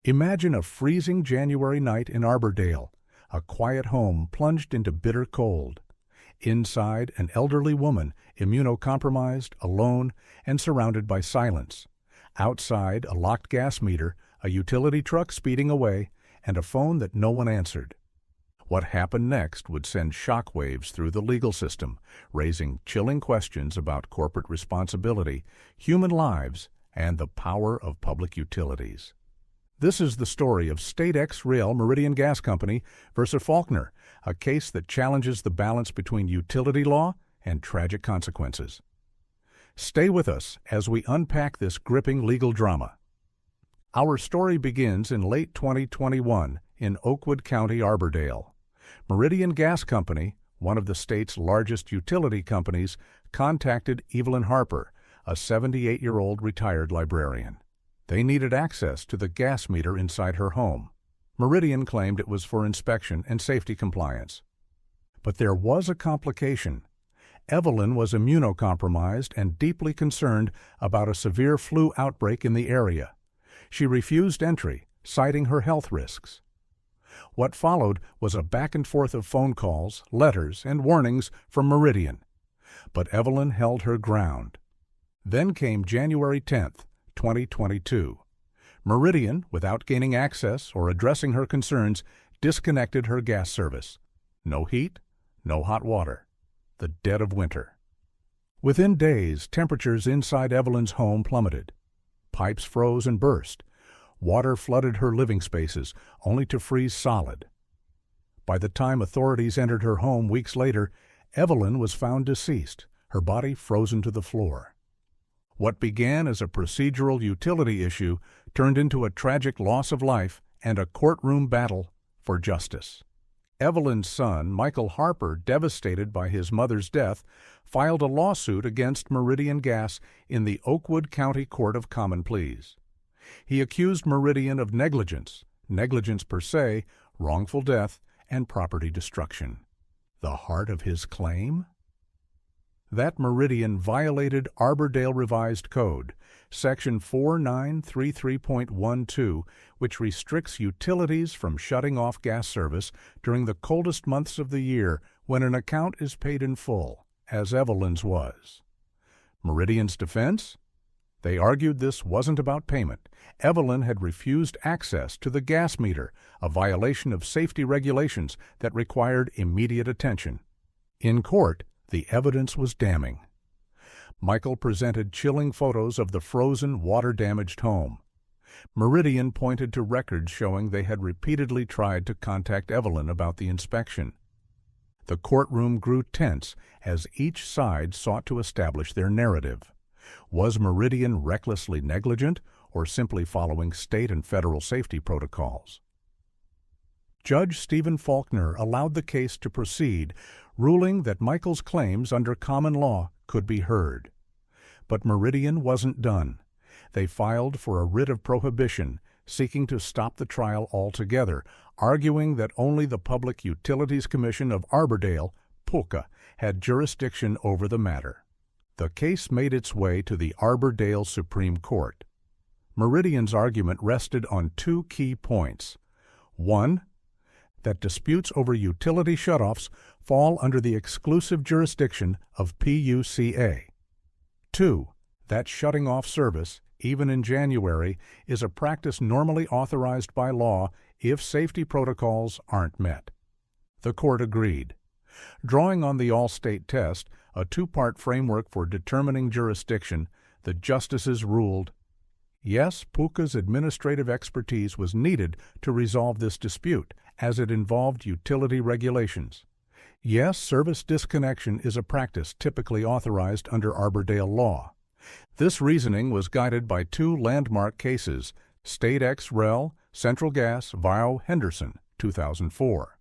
Imagine a freezing January night in Arbordale, a quiet home plunged into bitter cold. Inside, an elderly woman, immunocompromised, alone, and surrounded by silence. Outside, a locked gas meter, a utility truck speeding away, and a phone that no one answered. What happened next would send shockwaves through the legal system, raising chilling questions about corporate responsibility, human lives, and the power of public utilities. This is the story of State ex rel Meridian Gas Company versus Faulkner, a case that challenges the balance between utility law and tragic consequences. Stay with us as we unpack this gripping legal drama. Our story begins in late 2021 in Oakwood County, Arbordale. Meridian Gas Company, one of the state's largest utility companies, contacted Evelyn Harper, a 78-year-old retired librarian. They needed access to the gas meter inside her home. Meridian claimed it was for inspection and safety compliance. But there was a complication. Evelyn was immunocompromised and deeply concerned about a severe flu outbreak in the area. She refused entry, citing her health risks. What followed was a back and forth of phone calls, letters, and warnings from Meridian. But Evelyn held her ground. Then came January 10th, 2022. Meridian, without gaining access or addressing her concerns, disconnected her gas service. No heat, no hot water. The dead of winter. Within days, temperatures inside Evelyn's home plummeted. Pipes froze and burst. Water flooded her living spaces, only to freeze solid. By the time authorities entered her home weeks later, Evelyn was found deceased, her body frozen to the floor. What began as a procedural utility issue turned into a tragic loss of life and a courtroom battle for justice. Evelyn's son, Michael Harper, devastated by his mother's death, filed a lawsuit against Meridian Gas in the Oakwood County Court of Common Pleas. He accused Meridian of negligence per se, wrongful death, and property destruction. The heart of his claim? That Meridian violated Arbordale Revised Code, Section 4933.12, which restricts utilities from shutting off gas service during the coldest months of the year when an account is paid in full, as Evelyn's was. Meridian's defense? They argued this wasn't about payment. Evelyn had refused access to the gas meter, a violation of safety regulations that required immediate attention. In court, the evidence was damning. Michael presented chilling photos of the frozen, water-damaged home. Meridian pointed to records showing they had repeatedly tried to contact Evelyn about the inspection. The courtroom grew tense as each side sought to establish their narrative. Was Meridian recklessly negligent or simply following state and federal safety protocols? Judge Stephen Faulkner allowed the case to proceed, ruling that Michael's claims under common law could be heard. But Meridian wasn't done. They filed for a writ of prohibition, seeking to stop the trial altogether, arguing that only the Public Utilities Commission of Arbordale, PUCA, had jurisdiction over the matter. The case made its way to the Arbordale Supreme Court. Meridian's argument rested on two key points. One, that disputes over utility shutoffs fall under the exclusive jurisdiction of PUCA. 2. That shutting off service, even in January, is a practice normally authorized by law if safety protocols aren't met. The court agreed. Drawing on the Allstate test, a two-part framework for determining jurisdiction, the justices ruled, yes, PUCA's administrative expertise was needed to resolve this dispute, as it involved utility regulations. Yes, service disconnection is a practice typically authorized under Arbordale law. This reasoning was guided by two landmark cases, State ex rel, Central Gas v. Henderson, 2004.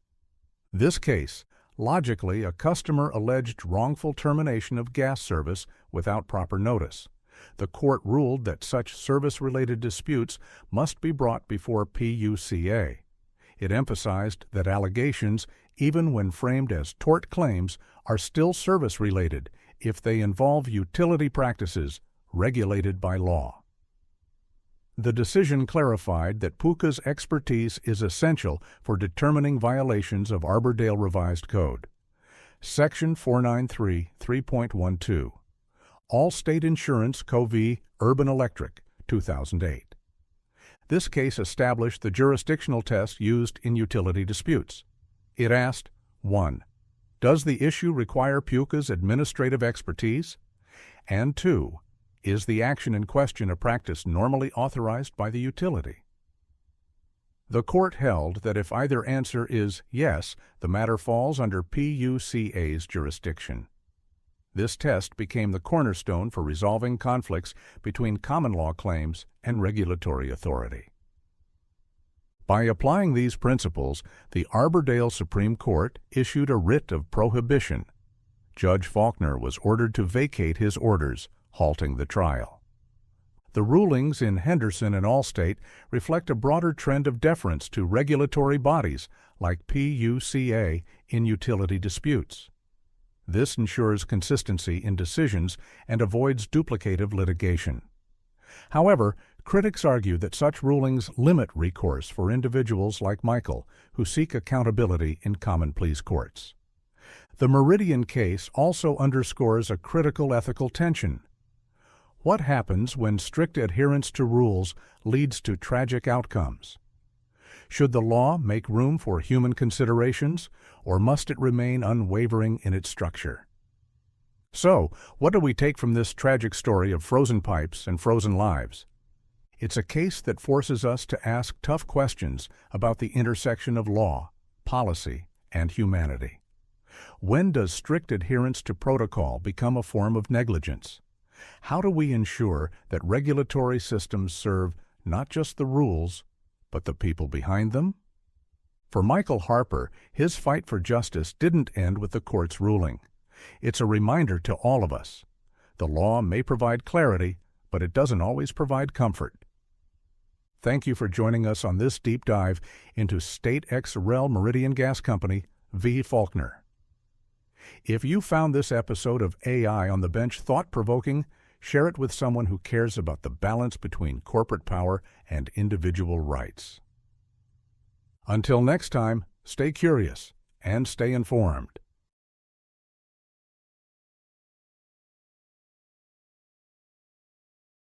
This case, logically, a customer alleged wrongful termination of gas service without proper notice. The court ruled that such service-related disputes must be brought before PUCA. It emphasized that allegations, even when framed as tort claims, are still service-related if they involve utility practices regulated by law. The decision clarified that PUCA's expertise is essential for determining violations of Arbordale Revised Code. Section 493, 3.12. Allstate Insurance Co. v. Urban Electric, 2008. This case established the jurisdictional test used in utility disputes. It asked, 1. Does the issue require PUCA's administrative expertise? And 2. Is the action in question a practice normally authorized by the utility? The court held that if either answer is yes, the matter falls under PUCA's jurisdiction. This test became the cornerstone for resolving conflicts between common law claims and regulatory authority. By applying these principles, the Arbordale Supreme Court issued a writ of prohibition. Judge Faulkner was ordered to vacate his orders, halting the trial. The rulings in Henderson and Allstate reflect a broader trend of deference to regulatory bodies like PUCA in utility disputes. This ensures consistency in decisions and avoids duplicative litigation. However, critics argue that such rulings limit recourse for individuals like Michael who seek accountability in common pleas courts. The Meridian case also underscores a critical ethical tension. What happens when strict adherence to rules leads to tragic outcomes? Should the law make room for human considerations, or must it remain unwavering in its structure? So, what do we take from this tragic story of frozen pipes and frozen lives? It's a case that forces us to ask tough questions about the intersection of law, policy, and humanity. When does strict adherence to protocol become a form of negligence? How do we ensure that regulatory systems serve not just the rules, but the people behind them? For Michael Harper, his fight for justice didn't end with the court's ruling. It's a reminder to all of us. The law may provide clarity, but it doesn't always provide comfort. Thank you for joining us on this deep dive into State ex rel Meridian Gas Company v. Faulkner. If you found this episode of AI on the Bench thought-provoking, share it with someone who cares about the balance between corporate power and individual rights. Until next time, stay curious and stay informed.